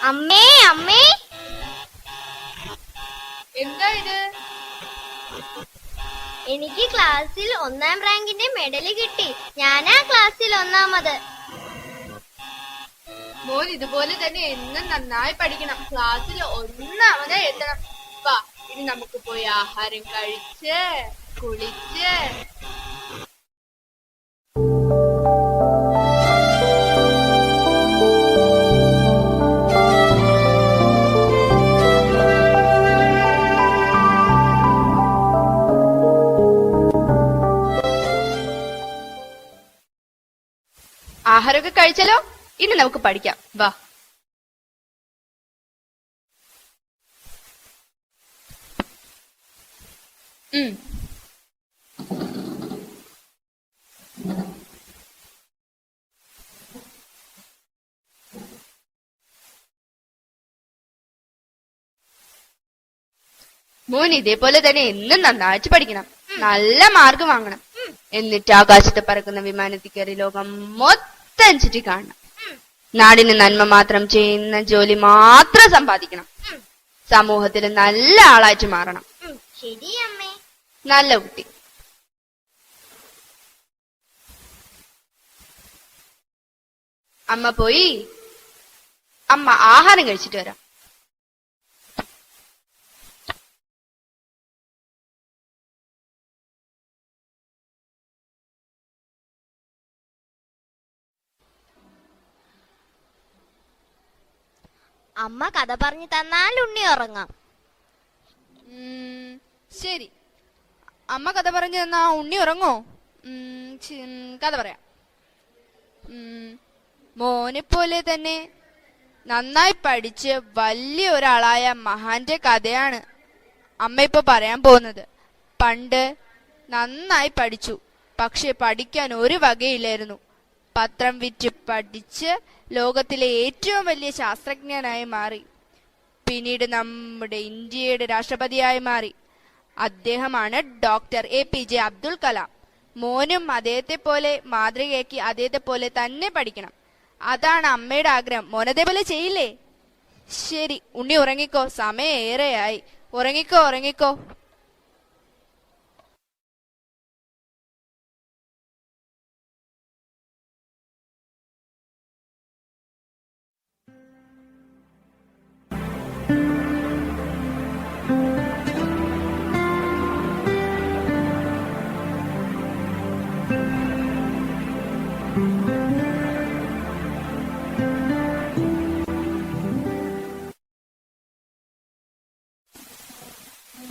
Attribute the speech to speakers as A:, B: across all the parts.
A: അമ്മേ അമ്മേ,
B: എന്താ ഇത്?
A: എനിക്ക് ക്ലാസ്സിൽ 1ാം റാങ്കിന്റെ മെഡല് കിട്ടി. ഞാനാ ക്ലാസ്സിൽ 1ാമത്.
B: മോൻ ഇതുപോലെ തന്നെ എന്നും നന്നായി പഠിക്കണം. ക്ലാസ്സിൽ 1ാമത് എത്തണം. വാ, ഇനി നമുക്ക് പോയി ആഹാരം കഴിച്ച് കുളിച്ച് ആഹാരമൊക്കെ കഴിച്ചല്ലോ. ഇനി നമുക്ക് പഠിക്കാം. വാ. മോൻ ഇതേപോലെ തന്നെ എന്നും നന്നായിട്ട് പഠിക്കണം. നല്ല മാർക്ക് വാങ്ങണം. എന്നിട്ട് ആകാശത്ത് പറക്കുന്ന വിമാനത്തിൽ കയറി ലോകം മൊത്തം ചുറ്റി കാണണം. നാടിന് നന്മ മാത്രം ചെയ്യുന്ന ജോലി മാത്രം സമ്പാദിക്കണം. സമൂഹത്തിൽ നല്ല ആളായിട്ട് മാറണം.
A: ശരി അമ്മേ.
B: നല്ല കുട്ടി. അമ്മ ആഹാരം കഴിച്ചിട്ട് വരാം.
A: അമ്മ കഥ പറഞ്ഞു തന്നാൽ ഉണ്ണി ഉറങ്ങാം.
B: ശരി, അമ്മ കഥ പറഞ്ഞു തന്നാ ഉണ്ണി ഉറങ്ങോ? കഥ പറയാം. മോനെപ്പോലെ തന്നെ നന്നായി പഠിച്ച് വലിയ ഒരാളായ മഹാന്റെ കഥയാണ് അമ്മ ഇപ്പൊ പറയാൻ പോകുന്നത്. പണ്ട് നന്നായി പഠിച്ചു, പക്ഷെ പഠിക്കാൻ ഒരു വകയില്ലായിരുന്നു. പത്രം വിറ്റ് പഠിച്ച് ലോകത്തിലെ ഏറ്റവും വലിയ ശാസ്ത്രജ്ഞനായി മാറി. പിന്നീട് നമ്മുടെ ഇന്ത്യയുടെ രാഷ്ട്രപതിയായി മാറി. അദ്ദേഹമാണ് ഡോക്ടർ APJ അബ്ദുൽ കലാം. മോനും അദ്ദേഹത്തെ പോലെ മാതൃകയാക്കി അദ്ദേഹത്തെ പോലെ തന്നെ പഠിക്കണം. അതാണ് അമ്മയുടെ ആഗ്രഹം. മോനതേപോലെ ചെയ്യില്ലേ? ശരി, ഉണ്ണി ഉറങ്ങിക്കോ. സമയം ഏറെയായി. ഉറങ്ങിക്കോ ഉറങ്ങിക്കോ.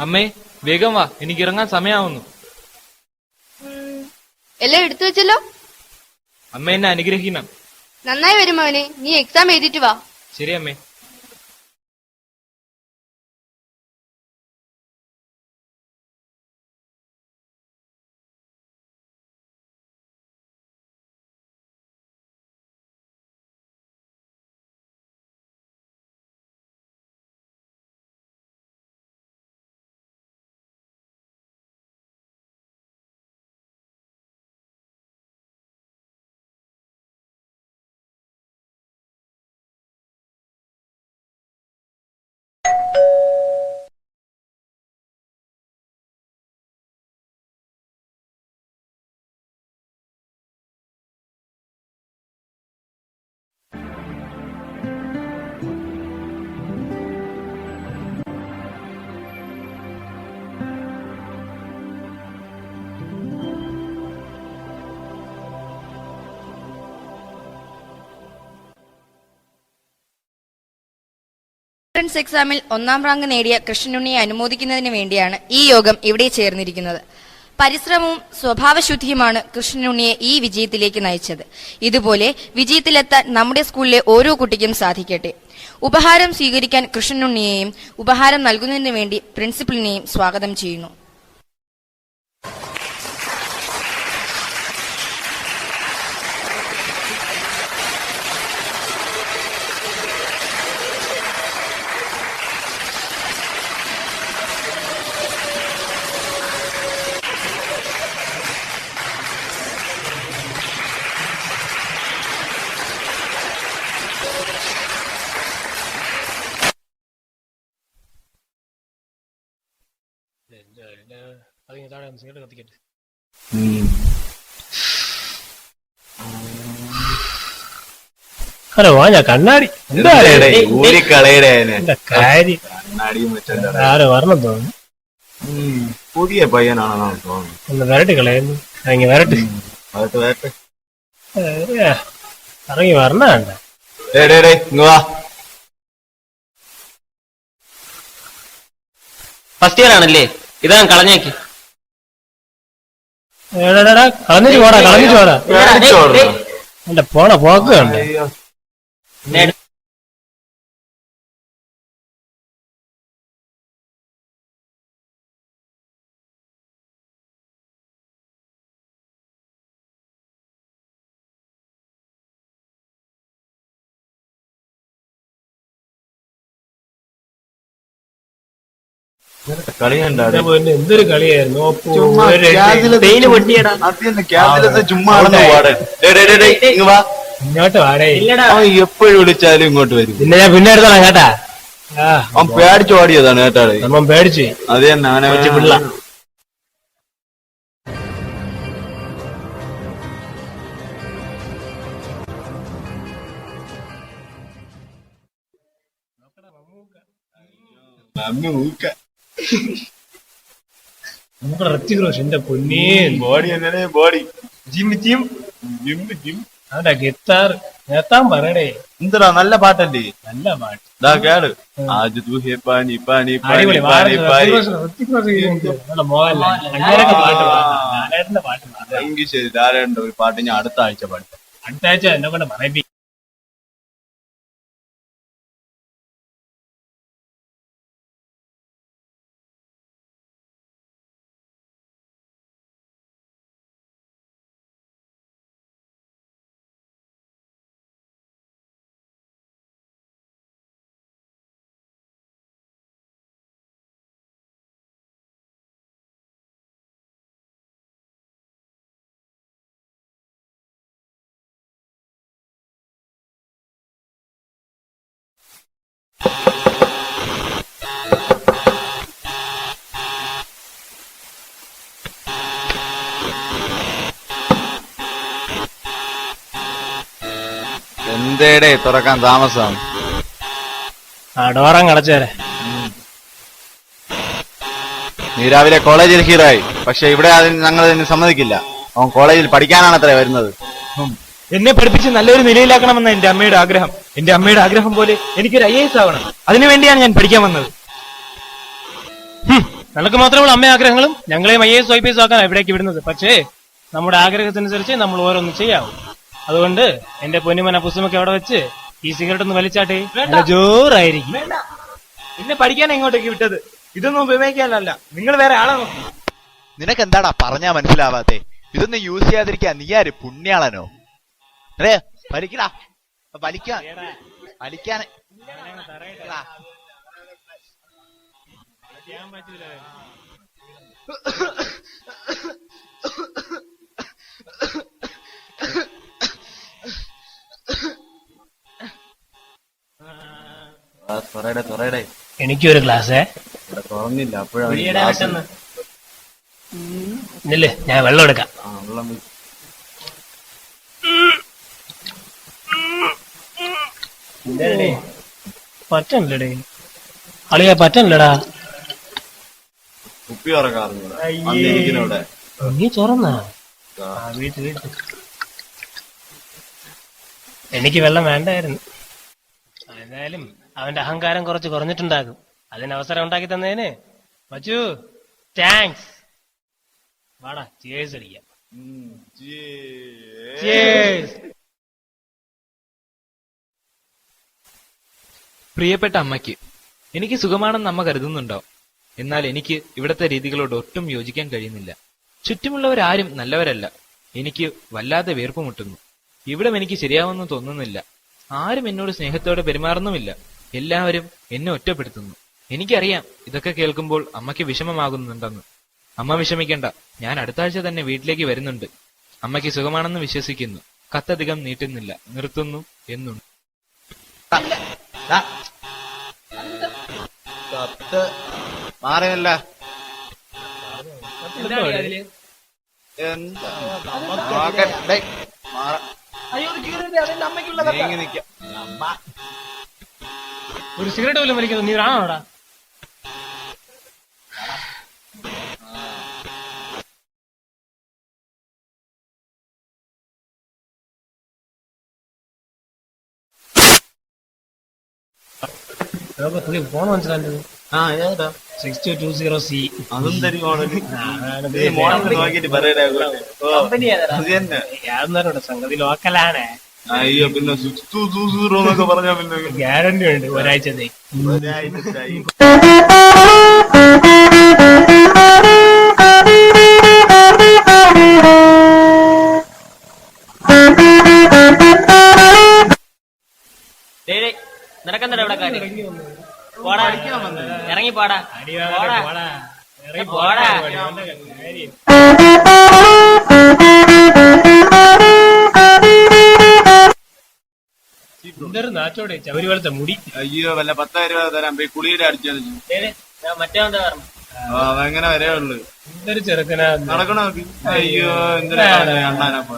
C: അമ്മേ, വേഗം വാ, എനിക്ക് ഇറങ്ങാൻ സമയാവുന്നു.
B: എല്ലാം എടുത്തു വെച്ചല്ലോ.
C: അമ്മ എന്നെ അനുഗ്രഹിക്കണം.
B: നന്നായി വരും മോനെ. നീ എക്സാം എഴുതിട്ട് വാ.
C: ശരി അമ്മേ.
D: എൻട്രൻസ് എക്സാമിൽ 1ാം റാങ്ക് നേടിയ കൃഷ്ണനുണ്ണിയെ അനുമോദിക്കുന്നതിന് വേണ്ടിയാണ് ഈ യോഗം ഇവിടെ ചേർന്നിരിക്കുന്നത്. പരിശ്രമവും സ്വഭാവശുദ്ധിയുമാണ് കൃഷ്ണനുണ്ണിയെ ഈ വിജയത്തിലേക്ക് നയിച്ചത്. ഇതുപോലെ വിജയത്തിലെത്താൻ നമ്മുടെ സ്കൂളിലെ ഓരോ കുട്ടിക്കും സാധിക്കട്ടെ. ഉപഹാരം സ്വീകരിക്കാൻ കൃഷ്ണനുണ്ണിയെയും ഉപഹാരം നൽകുന്നതിന് വേണ്ടി പ്രിൻസിപ്പലിനെയും സ്വാഗതം ചെയ്യുന്നു.
E: ഹലോ ഞാൻ കണ്ണാടി കാര്യം ആരോ വരണം തോന്നുന്നു.
F: പുതിയ പയ്യനാണെന്നാണ് തോന്നുന്നു.
E: ഒന്ന് വരട്ടി കളയുന്നു. വരട്ടി ഇറങ്ങി വരണണ്ട.
G: ഫസ്റ്റ് ഇയർ ആണല്ലേ? ഇതാ കളഞ്ഞേക്ക്.
E: കളഞ്ഞിട്ട് പോടാ. എന്റെ പോണ പോക്ക് കണ്ട്. എന്തൊരു കളിയായിരുന്നു. ഇങ്ങോട്ട് വാടേ.
F: എപ്പോഴും വിളിച്ചാലും ഇങ്ങോട്ട് വരും.
E: പിന്നെ ഞാൻ പിന്നെ എടുത്തോളാം കേട്ടാ.
F: അവൻ പേടിച്ചു ഓടിയതാണ് കേട്ടാളെ.
E: നമ്മൾ പേടിച്ചു.
F: അത് തന്നെ അവനെ
E: പിള്ള. നമുക്ക് ഋത്തിക് റോഷൻ എന്റെ പൊന്നേ.
F: ബോഡി എന്നെ body gym gym gym gym.
E: അവന്റെ ഗിത്താർ നേത്താൻ പറയടേ.
F: എന്തിനാ നല്ല പാട്ടല്ലേ?
E: നല്ല പാട്ട്.
F: കേട് ആജ് തൂ ഹേ പാനി പാനി
E: അടിപൊളി
F: പാനി പാനി.
E: അങ്ങനെയൊക്കെ പാട്ട് ലാലേട്ടന്റെ പാട്ട്.
F: എങ്കിൽ ശരി, ധാരാളം ഒരു പാട്ട് ഞാൻ അടുത്ത ആഴ്ച പാടി.
E: അടുത്ത ആഴ്ച എന്നെ കൊണ്ട് പറയിപ്പിക്കും.
F: എന്തേടേ തുറക്കാൻ താമസം?
E: ഡോറം കടച്ചേരെ.
F: നീ രാവിലെ കോളേജിൽ ഹീറോയി, പക്ഷെ ഇവിടെ ഞങ്ങൾ അതിന് സമ്മതിക്കില്ല. അവൻ കോളേജിൽ പഠിക്കാനാണ് അത്രേ വരുന്നത്.
C: എന്നെ പഠിപ്പിച്ച് നല്ലൊരു നിലയിലാക്കണമെന്ന എന്റെ അമ്മയുടെ ആഗ്രഹം. എന്റെ അമ്മയുടെ ആഗ്രഹം പോലെ എനിക്കൊരു IAS ആവണം. അതിനുവേണ്ടിയാണ് ഞാൻ പഠിക്കാൻ വന്നത്.
E: നിനക്ക് മാത്രമുള്ള അമ്മ ആഗ്രഹങ്ങളും ഞങ്ങളെയും IAS IPS ആക്കാൻ എവിടേക്ക് വിടുന്നത്. പക്ഷേ നമ്മുടെ ആഗ്രഹത്തിനനുസരിച്ച് നമ്മൾ ഓരോന്ന് ചെയ്യാവും. അതുകൊണ്ട് എന്റെ പൊന്നുമന പുസ്തകമൊക്കെ അവിടെ വെച്ച് ഈ സിഗരറ്റ് ഒന്ന് വലിച്ചാട്ടെ. ജോറായിരിക്കും.
C: എന്നെ പഠിക്കാൻ എങ്ങോട്ടേക്ക് വിട്ടത്? ഇതൊന്നും ഉപയോഗിക്കാനല്ല. നിങ്ങൾ വേറെ ആളെ നോക്കി.
H: നിനക്ക് എന്താടാ പറഞ്ഞാ മനസ്സിലാവാത്തെ? ഇതൊന്നും യൂസ് ചെയ്യാതിരിക്കാ നീ ആര് പുണ്യാളനോ? അതെ വലിക്കടാ, വലിക്കാൻ വലിക്കാൻ
E: എനിക്കൊരു ക്ലാസ്
F: തുറന്നില്ല. അപ്പോഴാണ്
E: ഇല്ലേ ഞാൻ വെള്ളം എടുക്കാം. പറ്റണില്ലടേ അളിയാ, പറ്റണില്ലടാ.
F: കുപ്പി തുറക്കാറുണ്ട്.
E: നീ തുറന്നാ? വീട്ടിൽ എനിക്ക് വെള്ളം വേണ്ടായിരുന്നു. എന്തായാലും അവന്റെ അഹങ്കാരം കുറച്ച് കുറഞ്ഞിട്ടുണ്ടാകും. അതിന് അവസരം ഉണ്ടാക്കി തന്നതിന് മച്ചു താങ്ക്സ്. വാടാ ചേഴ്സ് അടിക്കാം. Cheers.
C: പ്രിയപ്പെട്ട അമ്മയ്ക്ക്, എനിക്ക് സുഖമാണെന്ന് അമ്മ കരുതുന്നുണ്ടോ? എന്നാൽ എനിക്ക് ഇവിടത്തെ രീതികളോട് ഒട്ടും യോജിക്കാൻ കഴിയുന്നില്ല. ചുറ്റുമുള്ളവരാരും നല്ലവരല്ല. എനിക്ക് വല്ലാതെ വീർപ്പുമുട്ടുന്നു. ഇവിടം എനിക്ക് ശരിയാവുമെന്ന് തോന്നുന്നില്ല. ആരും എന്നോട് സ്നേഹത്തോടെ പെരുമാറുന്നുമില്ല. എല്ലാവരും എന്നെ ഒറ്റപ്പെടുത്തുന്നു. എനിക്കറിയാം ഇതൊക്കെ കേൾക്കുമ്പോൾ അമ്മയ്ക്ക് വിഷമമാകുന്നുണ്ടെന്ന്. അമ്മ വിഷമിക്കണ്ട, ഞാൻ അടുത്ത ആഴ്ച തന്നെ വീട്ടിലേക്ക് വരുന്നുണ്ട്. അമ്മയ്ക്ക് സുഖമാണെന്ന് വിശ്വസിക്കുന്നു. കത്തധികം നീട്ടുന്നില്ല, നിർത്തുന്നു എന്നുണ്ട്.
F: കത്ത് മാറിയല്ല. എന്താ
E: ഒരു സിഗരറ്റ് പോലും വലിക്കുന്നു. നീ ആണോടാ? ഫോൺ മനസ്സിലായത് 6220C.
F: അതും
E: സംഗതി ലോക്കലാണ്.
F: അയ്യോ, പിന്നെ 6220 എന്നൊക്കെ പറഞ്ഞാ പിന്നെ
E: ഗ്യാരണ്ടി ഉണ്ട് ഒരാഴ്ചത്തെ.
G: നിനക്കെന്താ ഇവിടെ കാര്യം? പോടാ, ഇറങ്ങി പോടാ.
E: എന്തൊരു നാറ്റോടെ ചവരി പോലത്തെ മുടി.
F: അയ്യോ, വല്ല 10,000 രൂപ തരാൻ പോയി കുളിയുടെ അടിച്ചാൽ
G: മറ്റേ എന്താ പറഞ്ഞു?
F: എങ്ങനെ വരേ ഉള്ളു.
E: എന്തൊരു ചെറുക്കനാ
F: നടക്കണോ? അയ്യോ, എന്തിനാ അണ്ണാനപ്പോ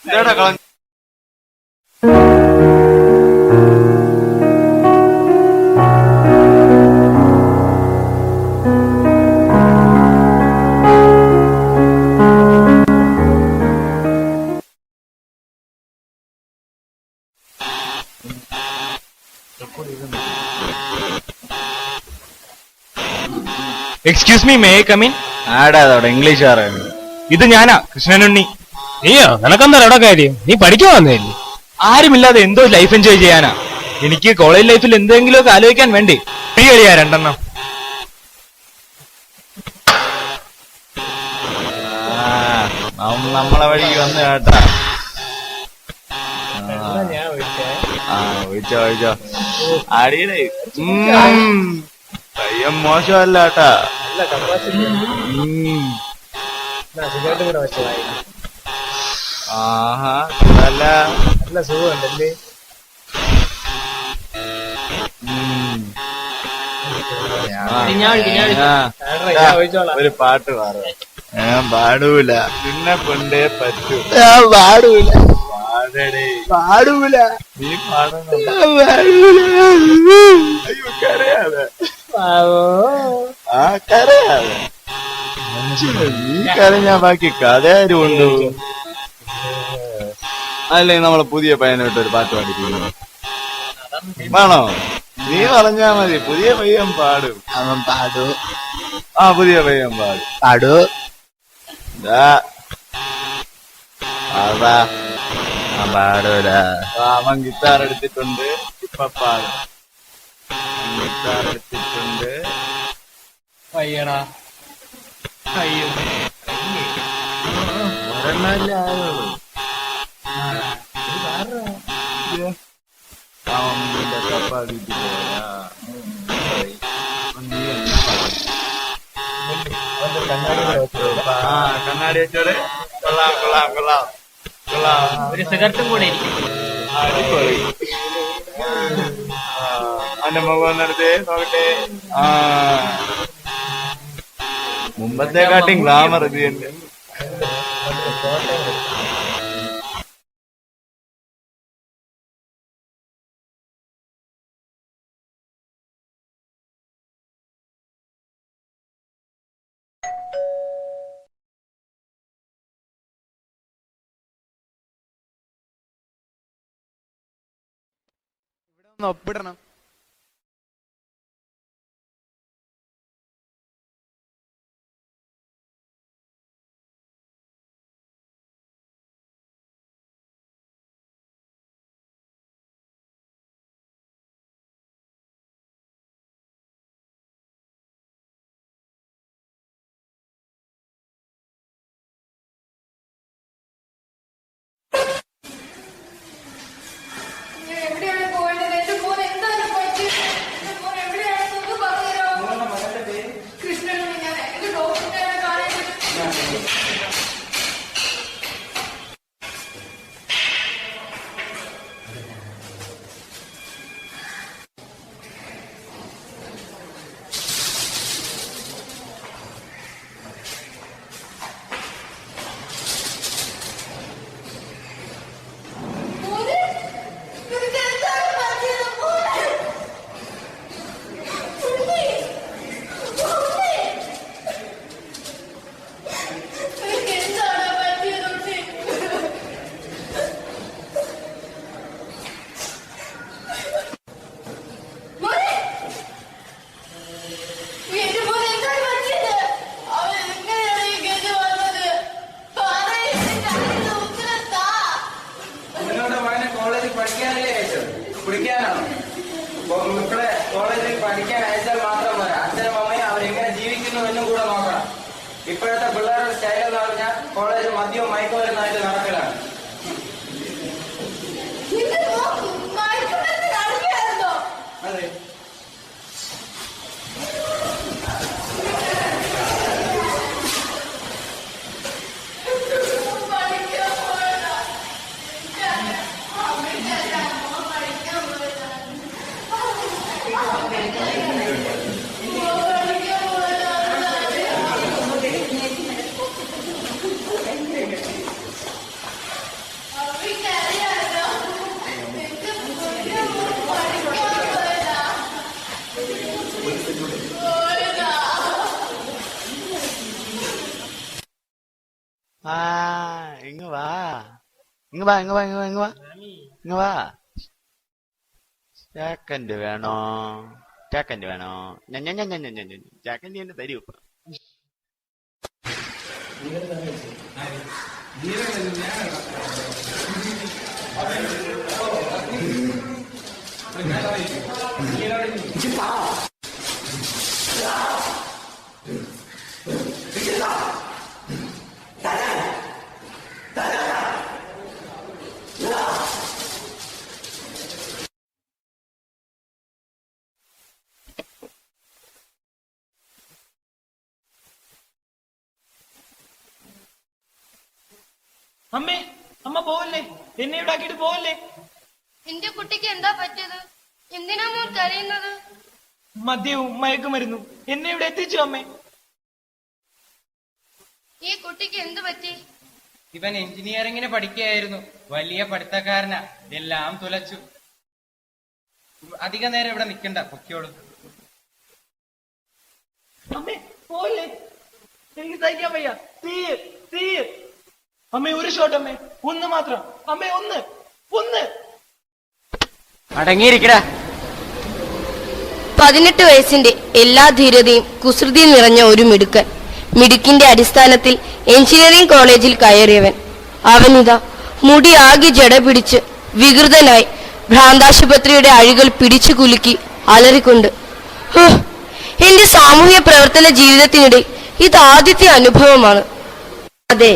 F: ഇതേടാ കളഞ്ഞ.
C: Excuse me, may I come in?
F: ആടാ അവിടെ ഇംഗ്ലീഷുകാരെ.
C: ഇത് ഞാനാ, കൃഷ്ണനുണ്ണി.
E: നീയോ? നിനക്കെന്താ ഇവിടെ കാര്യം? നീ പഠിക്കാൻ വന്നേല്ലേ?
C: ആരുമില്ലാതെ എന്തോ ലൈഫ് എൻജോയ് ചെയ്യാനാ. എനിക്ക് കോളേജ് ലൈഫിൽ എന്തെങ്കിലുമൊക്കെ ആലോചിക്കാൻ വേണ്ടി ഫ്രീ കളിയാ രണ്ടെണ്ണം.
F: നമ്മളെ വഴിക്ക് വന്ന് കേട്ടാ. ഒഴിച്ചോ ഒഴിച്ചോ. അടിയടേ പയ്യൻ മോശമല്ല കേട്ടാ. ആഹാ, നല്ല
E: സുഖമുണ്ടല്ലേ?
F: ഒരു പാട്ട് പാടും. ഞാൻ പാടൂല, നിന്നെ കൊണ്ടേ പറ്റൂ. ഞാൻ പാടൂല. പാടടേ. പാടൂല. നീ പാടണം. അയ്യോ, കരയാതെ. ആ, കരയാതെ. നീ കരഞ്ഞാ ബാക്കി കഥയാരും ഉണ്ട്. അല്ലെങ്കിൽ നമ്മളെ പുതിയ പയ്യനോട്ട് ഒരു പാട്ട് പാടിക്കുന്നു. വേണോ? നീ പറഞ്ഞാ മതി. പുതിയ പയ്യൻ പാടും. അവൻ പാടൂ. ആ, പുതിയ പയ്യൻ പാടും. പാടൂ. പാടൂല. അവൻ ഗിത്താർ എടുത്തിട്ടുണ്ട്, ഇപ്പൊ പാടും. ഗിത്താർ എടുത്തിട്ടുണ്ട്.
E: പയ്യടാ.
C: അയ്യോ,
F: ഒരെണ്ണല്ലേ ആയുള്ളൂ. അവന്റെ കപ്പാതിട്ട് പോരാ. കണ്ണാടി വെച്ചോട്. കൊള്ളാം കൊള്ളാം കൊള്ളാം കൊള്ളാം.
G: ഒരു സിഗരറ്റും കൂടെ ഇരിക്കും.
F: അടിപൊളി. അവന്റെ മുഖം നടത്തേ നോക്കട്ടെ. ആ, മുമ്പത്തെക്കാട്ടും ഗ്ലാമർ ഇത് തന്നെ.
H: ഒപ്പിടണം.
I: കുടിക്കാനാണ്. മക്കളെ കോളേജിൽ പഠിക്കാൻ അയച്ചാൽ മാത്രം പോരാ, അച്ഛനും അമ്മയും അവരെങ്ങനെ ജീവിക്കുന്നു എന്നും കൂടെ നോക്കണം. ഇപ്പോഴത്തെ പിള്ളേരുടെ സ്റ്റൈൽ എന്ന് പറഞ്ഞാൽ കോളേജ് മദ്യവും മയക്കുമരുന്നായിട്ട് നടക്കലാണ്. അതെ,
H: ഇങ്ങ് വാ, ഇങ്ങ് വാ, ഇങ്ങ് വാ, ഇങ്ങ് വാ, ഇങ്ങ് വാ, ഇങ്ങ് വാ. ചാക്കന്റ് വേണോ? ചാക്കന്റ് വേണോ? ചാക്കന്റ് തന്നെ തരൂ.
C: അമ്മേ, അമ്മ പോവല്ലേ, എന്നെ ഇവിടെ ആക്കിയിട്ട് പോവല്ലേ.
A: എന്റെ കുട്ടിക്ക് എന്താ പറ്റിയത്? എന്തിനാ മോൻ കരയുന്നത്?
C: മദ്യവും മയക്കുമരുന്നും എന്നെ ഇവിടെ എത്തിച്ചു അമ്മേ.
A: ഈ കുട്ടിക്ക് എന്ത് പറ്റി?
I: ഇവൻ എഞ്ചിനീയറിംഗിന് പഠിക്കുകയായിരുന്നു, വലിയ പഠിത്തക്കാരനാ, എല്ലാം തുലച്ചു. അധിക നേരം ഇവിടെ നിക്കണ്ട, പൊക്കിയോളൂ.
C: അമ്മേ പോവല്ലേ, എനിക്ക് സഹിക്കാൻ വയ്യ. തീയ് തീയ്. അമ്മേ ഒരു ഷോട്ട് അമ്മേ, ഒന്ന് മാത്രം അമ്മേ, ഒന്ന് ഒന്ന്.
I: അടങ്ങിയിരിക്കടാ.
D: 18 വയസ്സിന്റെ എല്ലാ ധീരതയും കുസൃതിയും നിറഞ്ഞ ഒരു മിടുക്കൻ. മിടുക്കിന്റെ അടിസ്ഥാനത്തിൽ എഞ്ചിനീയറിംഗ് കോളേജിൽ കയറിയവൻ. അവനിതാ മുടി ആകെ ജട പിടിച്ച് വികൃതനായി ഭ്രാന്താശുപത്രിയുടെ അഴികൾ പിടിച്ചു കുലുക്കി അലറിക്കൊണ്ട്. എന്റെ സാമൂഹ്യ പ്രവർത്തന ജീവിതത്തിനിടെ ഇത് ആദ്യത്തെ അനുഭവമാണ്.
J: അതെ,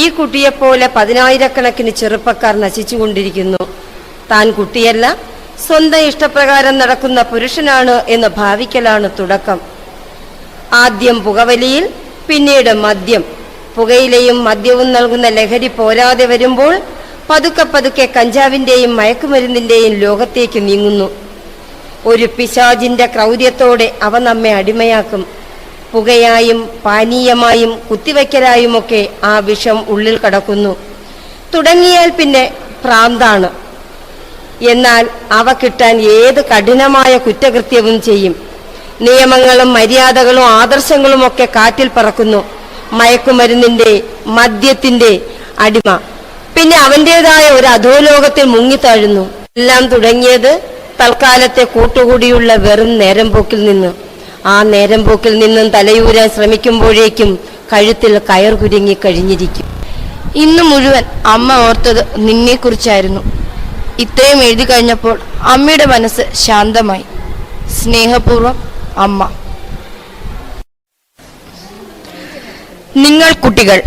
J: ഈ കുട്ടിയെപ്പോലെ 10,000-കണക്കിന് ചെറുപ്പക്കാർ നശിച്ചുകൊണ്ടിരിക്കുന്നു. താൻ കുട്ടിയല്ല, സ്വന്തം ഇഷ്ടപ്രകാരം നടക്കുന്ന പുരുഷനാണ് എന്ന് ഭാവിക്കലാണ് തുടക്കം. ആദ്യം പുകവലിയിൽ, പിന്നീട് മദ്യം. പുകയിലയും മദ്യവും നൽകുന്ന ലഹരി പോരാതെ വരുമ്പോൾ പതുക്കെ പതുക്കെ കഞ്ചാവിന്റെയും മയക്കുമരുന്നിന്റെയും ലോകത്തേക്ക് നീങ്ങുന്നു. ഒരു പിശാചിന്റെ ക്രൗര്യത്തോടെ അവ നമ്മെ അടിമയാക്കും. പുകയായും പാനീയമായും കുത്തിവയ്ക്കലായുമൊക്കെ ആ വിഷം ഉള്ളിൽ കടക്കുന്നു. തുടങ്ങിയാൽ പിന്നെ ഭ്രാന്താണ്. എന്നാൽ അവ കിട്ടാൻ ഏത് കഠിനമായ കുറ്റകൃത്യവും ചെയ്യും. നിയമങ്ങളും മര്യാദകളും ആദർശങ്ങളും ഒക്കെ കാറ്റിൽ പറക്കുന്നു. മയക്കുമരുന്നിന്റെ, മദ്യത്തിന്റെ അടിമ പിന്നെ അവന്റേതായ ഒരു അധോലോകത്തിൽ മുങ്ങിത്താഴുന്നു. എല്ലാം തുടങ്ങിയത് തൽക്കാലത്തെ കൂട്ടുകൂടിയുള്ള വെറും നേരം പോക്കിൽ നിന്ന് ആ നേരം പോക്കിൽ നിന്നും തലയൂരാൻ ശ്രമിക്കുമ്പോഴേക്കും കഴുത്തിൽ കയർ കുരുങ്ങി കഴിഞ്ഞിരിക്കും.
D: ഇന്ന് മുഴുവൻ അമ്മ ഓർത്തത് നിന്നെക്കുറിച്ചായിരുന്നു. ഇത്രയും എഴുതി കഴിഞ്ഞപ്പോൾ അമ്മയുടെ മനസ്സ് ശാന്തമായി. സ്നേഹപൂർവ്വം അമ്മ. നിങ്ങൾ കുട്ടികൾ,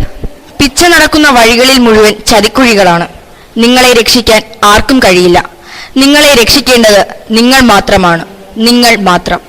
D: പിച്ച നടക്കുന്ന വഴികളിൽ മുഴുവൻ ചതിക്കുഴികളാണ്. നിങ്ങളെ രക്ഷിക്കാൻ ആർക്കും കഴിയില്ല. നിങ്ങളെ രക്ഷിക്കേണ്ടത് നിങ്ങൾ മാത്രമാണ്. നിങ്ങൾ മാത്രം.